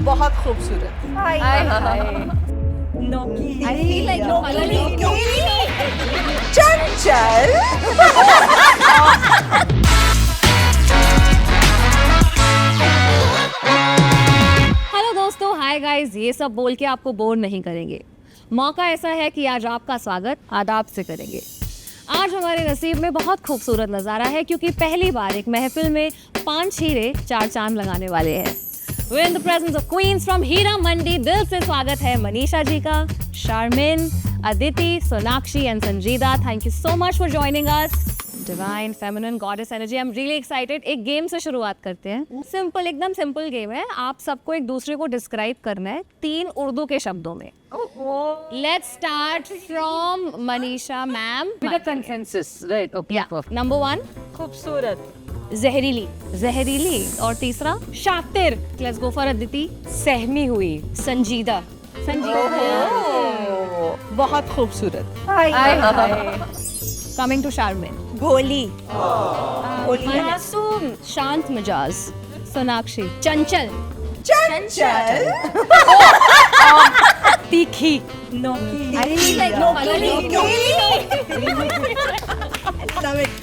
बहुत खूबसूरत। हाय नोकीली। I feel like Chanchal. Hello दोस्तों, हाय गाइस। ये सब बोल के आपको बोर नहीं करेंगे। मौका ऐसा है कि आज आपका स्वागत आदाब से करेंगे। आज हमारे नसीब में बहुत खूबसूरत नज़ारा है क्योंकि पहली बार एक महफिल में 5 हीरे 4 चांद लगाने वाले हैं। We're in the presence of queens from Heera Mandi. दिल से स्वागत है मनीषा जी का, शारमिन, अदिति, सोनाक्षी एंड संजीदा। Thank you so much for joining us. Divine feminine goddess energy. I am really excited. एक गेम से शुरुआत करते हैं। सिंपल, एकदम सिंपल गेम है। आप सबको एक दूसरे को डिस्क्राइब करना है 3 उर्दू के शब्दों में। Let's start from Manisha ma'am. With a consensus, right? Okay, perfect. Number 1 खूबसूरत। जहरीली। जहरीली। और तीसरा शातिर। Let's go for Aditi. सहमी हुई. संजीदा। बहुत खूबसूरत। Coming to Sharmin. भोली। मासूम। शांत मिजाज। सोनाक्षी। चंचल। चंचल। तीखी.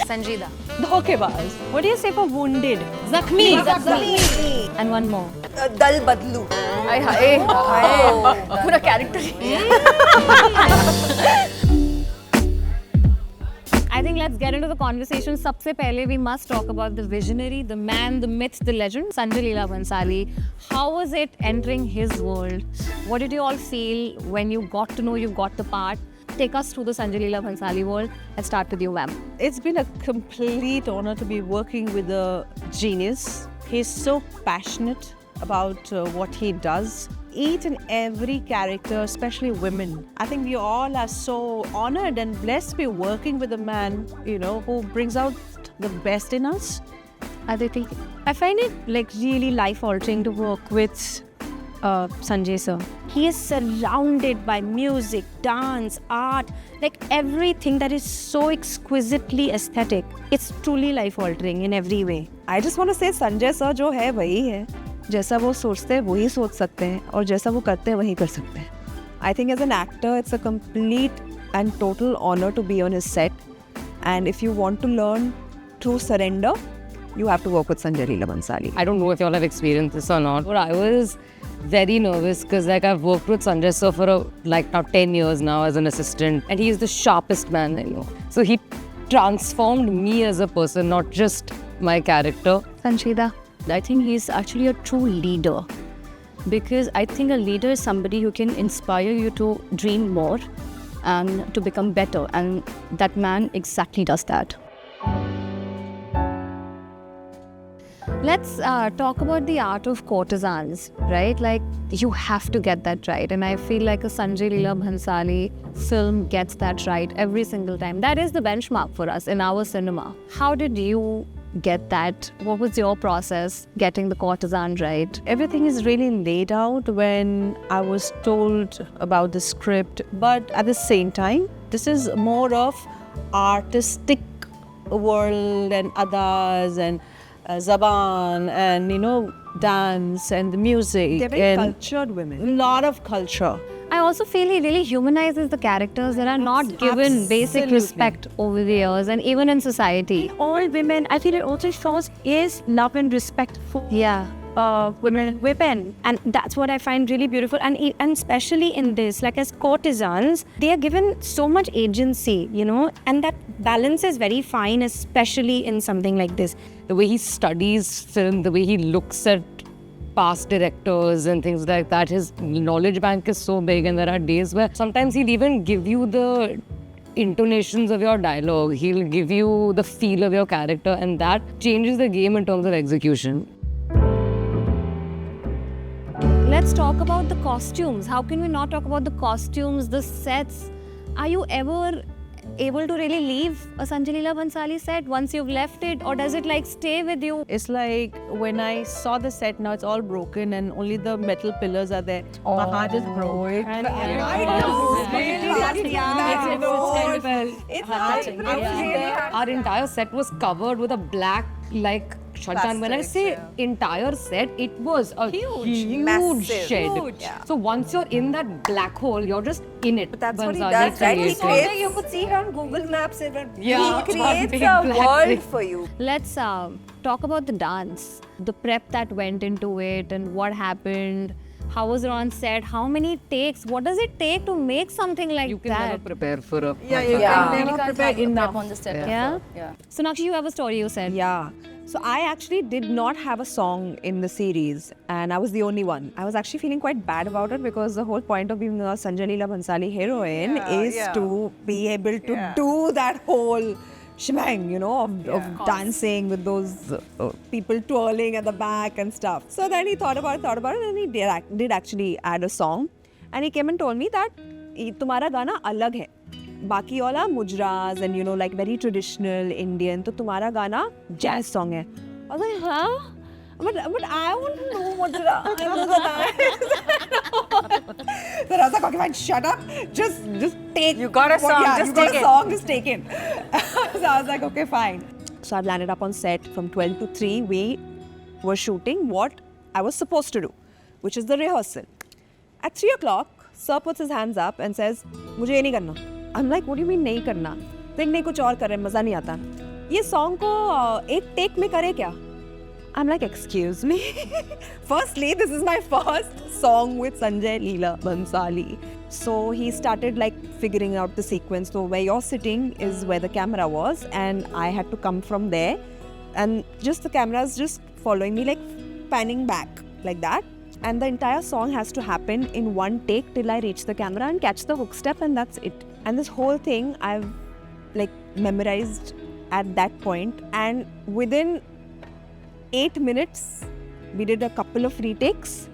संजीदा। धोखेबाज. What do you say for wounded? जख्मी। And one more. दल बदलू। पूरा character. I think let's get into the conversation. सबसे पहले we must talk about the visionary, the man, the myth, the legend, Sanjay Leela Bhansali. How was it entering his world? What did you all feel when you got to know you got the part? Take us through the Sanjay Leela Bhansali world. Let's start with you, ma'am. It's been a complete honor to be working with a genius. He's so passionate about what he does. Each and every character, especially women, I think we all are so honored and blessed to be working with a man, who brings out the best in us. Aditi. I find it like really life-altering to work with Sanjay sir. He is surrounded by music, dance, art, like everything that is so exquisitely aesthetic. It's truly life-altering in every way. I just want to say Sanjay sir जो है वही है. जैसा वो सोचते हैं वही सोच सकते हैं और जैसा वो करते हैं वही कर सकते हैं. I think as an actor it's a complete and total honor to be on his set, and if you want to learn true surrender, you have to work with Sanjay Leela Bhansali. I don't know if you all have experienced this or not, but I was very nervous because I've worked with Sanjay sir for now 10 years now as an assistant, and he is the sharpest man I know. So he transformed me as a person, not just my character. Sanjida. I think he's actually a true leader, because I think a leader is somebody who can inspire you to dream more and to become better, and that man exactly does that. Let's talk about the art of courtesans, right? Like, you have to get that right. And I feel like a Sanjay Leela Bhansali film gets that right every single time. That is the benchmark for us in our cinema. How did you get that? What was your process getting the courtesan right? Everything is really laid out when I was told about the script, but at the same time, this is more of artistic world and adas and zaban and dance and the music. They're very and cultured women. a lot of culture. I also feel he really humanizes the characters that are not given basic Absolutely. respect over the years and even in society. All women, I feel it also shows is love and respect for Yeah. women, and that's what I find really beautiful. And especially in this, like as courtesans, they are given so much agency, and that balance is very fine, especially in something like this. The way he studies film, the way he looks at past directors and things like that, his knowledge bank is so big, and there are days where sometimes he'll even give you the intonations of your dialogue, he'll give you the feel of your character, and that changes the game in terms of execution. Let's talk about the costumes. How can we not talk about the costumes, the sets? Are you ever able to really leave a Sanjay Leela Bhansali set once you've left it, or does it like stay with you? It's like when I saw the set, now it's all broken and only the metal pillars are there. My heart is broke. And Our entire set was covered with a black like shut down. When I say entire set, it was a huge Massive. shed. Yeah. So once you're in that black hole, you're just in it. But that's what he Bhansali does, right? He created. creates, you could see it on Google Maps. Yeah, He creates big a black world thing. for you. Let's talk about the dance, the prep that went into it, and what happened. How was it on set? How many takes? What does it take to make something like You can that? never prepare for a You can never prepare enough. on the set. Yeah? Sonakshi, you have a story you said. Yeah. So I actually did not have a song in the series, and I was the only one. I was actually feeling quite bad about it because the whole point of being a Sanjay Leela Bhansali heroine is to be able to do that whole shebang, you know, of dancing with those people twirling at the back and stuff. So then he thought about it, and he did actually add a song. And he came and told me that तुम्हारा गाना अलग है. बाकी वाला मुजराज and you know like very traditional Indian, तो तुम्हारा गाना jazz song है. I was like, huh? But I want to know mujra. So I was like, okay, fine, shut up. Just take. You got a song, just you got take a it. song, just take it. So I was like, okay, fine. So I landed up on set from 12 to 3. We were shooting what I was supposed to do, which is the rehearsal. At 3 o'clock, Sir puts his hands up and says, मुझे ये नहीं करना. I'm like, what do you mean नहीं करना? तो नहीं कुछ और कर रहे हैं, मज़ा नहीं आता. ये song को एक take में करे क्या? I'm like, excuse me. Firstly, this is my first song with Sanjay Leela Bhansali. So he started like figuring out the sequence. So where you're sitting is where the camera was, and I had to come from there, and just the camera's just following me, like panning back like that. And the entire song has to happen in one take till I reach the camera and catch the hook step, and that's it. And this whole thing I've like memorized at that point, and within 8 minutes, we did a couple of retakes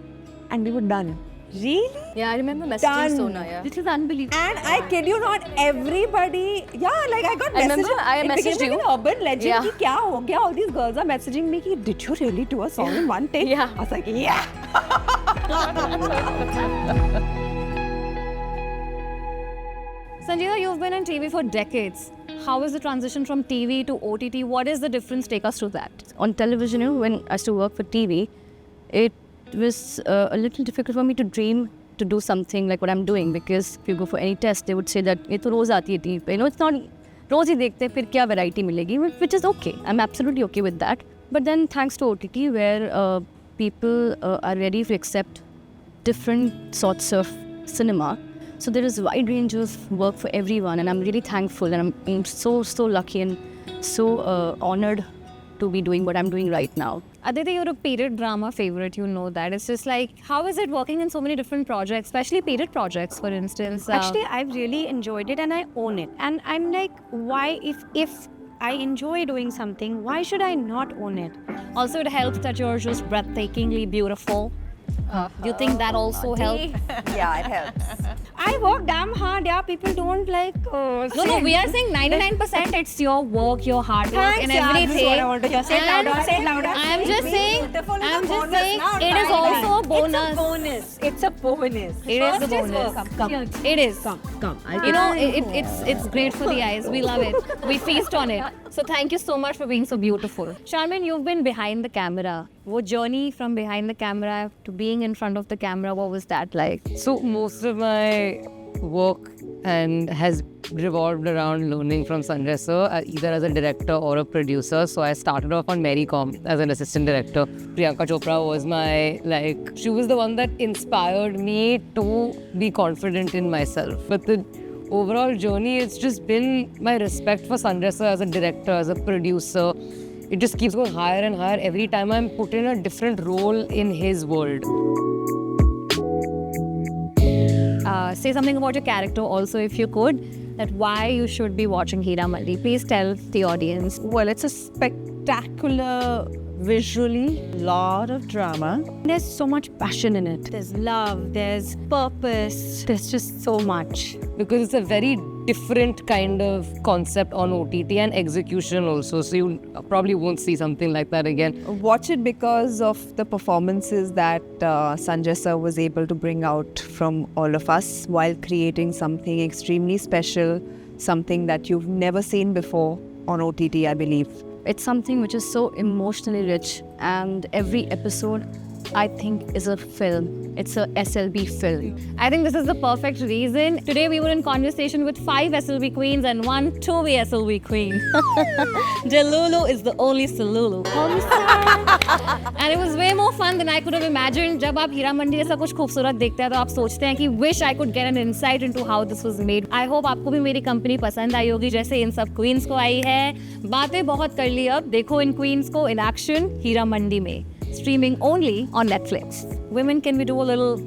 and we were done. Really? Yeah, I remember messaging Done. Sona. Yeah. This is unbelievable. And I kid you not, everybody, like I got I remember messages. I It became messaged like you. an urban legend. Yeah. Ki kya ho gaya? All these girls are messaging me, ki, did you really do a song in one take? Yeah. I was like, yeah. Sanjita, you've been on TV for decades. How is the transition from TV to OTT? What is the difference? Take us through that. On television, you know, when I used to work for TV, it was a little difficult for me to dream to do something like what I'm doing, because if you go for any test, they would say that ये तो रोज आती है TV पे. You know, it's not रोज ही देखते फिर क्या variety मिलेगी, which is okay. I'm absolutely okay with that. But then thanks to OTT, where people are ready to accept different sorts of cinema. So there is a wide range of work for everyone, and I'm really thankful, and I'm so lucky and so honored to be doing what I'm doing right now. Aditi, you're a period drama favorite, you know that. It's just like, how is it working in so many different projects, especially period projects, for instance? Actually, I've really enjoyed it and I own it. And I'm like, why, if I enjoy doing something, why should I not own it? Also, it helps that you're just breathtakingly beautiful. Do you think that also helped? Yeah, it helps. I work damn hard, yeah. People don't like. No, we are saying 99% it's your work, your hard work, and everything. This is what I want to hear. Say it And louder, say it louder. I'm just saying, Beautiful is I'm a just bonus, saying, not it is right. also a bonus. It's a bonus. It is a First bonus. work. Come. It is. Come. You know, it's great for the eyes. We love it. We feast on it. So thank you so much for being so beautiful. Charmin, you've been behind the camera. What journey from behind the camera to being in front of the camera, what was that like? So most of my work and has revolved around learning from Sanjay sir, either as a director or a producer. So I started off on Mary Com as an assistant director. Priyanka Chopra was my, she was the one that inspired me to be confident in myself. But the overall journey, it's just been my respect for Sanjay sir as a director, as a producer. It just keeps going higher and higher every time I'm put in a different role in his world. Say something about your character also, if you could, that why you should be watching Heeramalli. Please tell the audience. Well, it's a spectacular, visually, lot of drama. There's so much passion in it. There's love, there's purpose, there's just so much. Because it's a very different kind of concept on OTT and execution also. So you probably won't see something like that again. Watch it because of the performances that Sanjay sir was able to bring out from all of us while creating something extremely special, something that you've never seen before on OTT, I believe. It's something which is so emotionally rich, and every episode, I think, is a film. It's a SLB film. I think this is the perfect reason. Today we were in conversation with 5 SLB queens and 1 2-way SLB queen. Delulu is the only Salulu. And it was way more fun than I could have imagined. जब आप हीरा मंडी जैसा कुछ खूबसूरत देखते हैं तो आप सोचते हैं कि wish I could get an insight into how this was made. I hope आपको भी मेरी कंपनी पसंद आई होगी जैसे इन सब क्वींस को आई है. बातें बहुत कर ली, अब देखो इन क्वींस को in action हीरा मंडी में. Streaming only on Netflix. Women, can we do a little?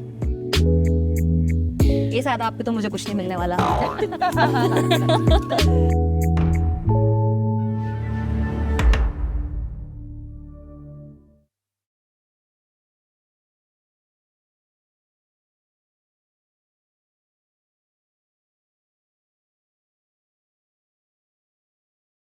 ये शायद आप पे तो मुझे कुछ नहीं मिलने वाला.